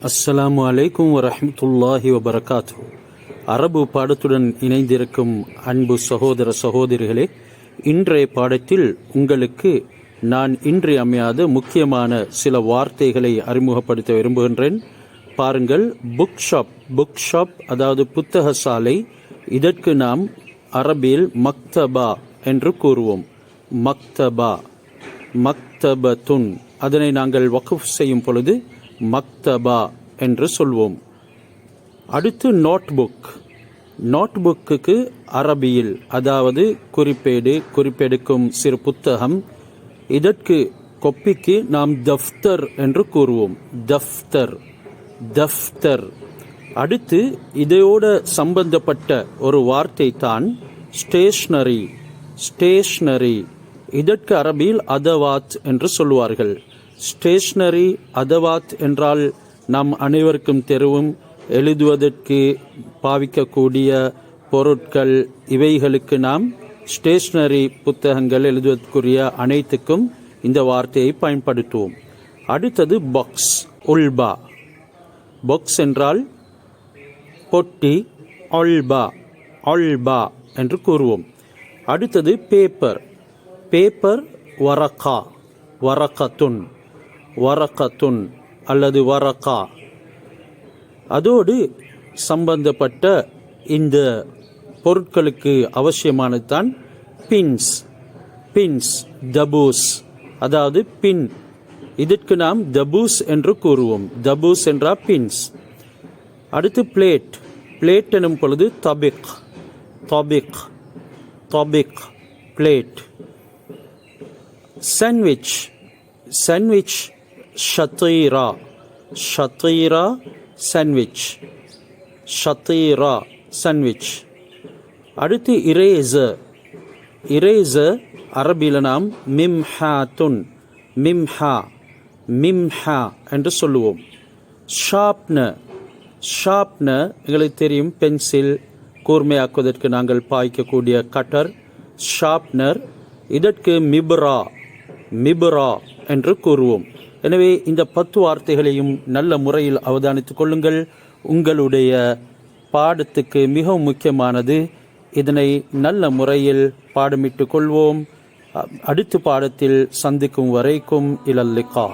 அஸ்ஸலாமு அலைக்கும் வரஹ்மத்துல்லாஹி வபரகாத்துஹு. அரபு பாடத்துடன் இணைந்திருக்கும் அன்பு சகோதர சகோதரிகளே, இன்றைய பாடத்தில் உங்களுக்கு நான் இன்றியமையாத முக்கியமான சில வார்த்தைகளை அறிமுகப்படுத்த விரும்புகின்றேன். பாருங்கள், புக் ஷாப் அதாவது புத்தக சாலை, இதற்கு நாம் அரபியில் மக்தபா என்று கூறுவோம். மக்தபத்துன், அதனை நாங்கள் வக்ஃப் செய்யும் பொழுது மக்தபா என்று சொல்வோம். அடுத்து நோட்புக்கு அரபியில் அதாவது குறிப்பெடுக்கும் சிறு புத்தகம், இதற்கு கொப்பிக்கு நாம் தஃப்தர் என்று கூறுவோம். தஃப்தர். அடுத்து இதையோடு சம்பந்தப்பட்ட ஒரு வார்த்தை தான் ஸ்டேஷ்னரி. இதற்கு அரபியில் அதவாத் என்று சொல்வார்கள். ஸ்டேஷ்னரி, அதவாத் என்றால் நாம் அனைவருக்கும் தெரியும், எழுதுவதற்கு பாவிக்கக்கூடிய பொருட்கள், இவைகளுக்கு நாம் ஸ்டேஷ்னரி புத்தகங்கள் எழுதுவதற்குரிய அனைத்துக்கும் இந்த வார்த்தையை பயன்படுத்துவோம். அடுத்தது உல்பா. பாக்ஸ் என்றால் பொட்டி, ஒல்பா என்று கூறுவோம். அடுத்தது பேப்பர் வரக்கத்துன் அல்லது வரக்கா. அதோடு சம்பந்தப்பட்ட இந்த பொருட்களுக்கு அவசியமானதுதான் பின்ஸ், தபூஸ், அதாவது பின். இதற்கு நாம் தபூஸ் என்று கூறுவோம். தபூஸ் என்றால் பின்ஸ். அடுத்து பிளேட் எனும் பொழுது தபிக், பிளேட். சாண்ட்விச் ஷத்தீரா, சாண்ட்விச். அடுத்து இரேசர் அரபியில் நாம் மிம்ஹா என்று சொல்லுவோம். ஷார்ப்னர் எங்களுக்கு தெரியும், பென்சில் கூர்மையாக்குவதற்கு நாங்கள் பாய்க்கக்கூடிய கட்டர், ஷார்ப்னர். இதற்கு மிப்ரா என்று கூறுவோம். எனவே இந்த 10 வார்த்தைகளையும் நல்ல முறையில் அவதானித்துக் கொள்ளுங்கள். உங்களுடைய பாடத்துக்கு மிகவும் முக்கியமானது. இதனை நல்ல முறையில் பாடமிட்டுக் கொள்வோம். அடுத்த பாடத்தில் சந்திக்கும் வரைக்கும் இலல் லிகா.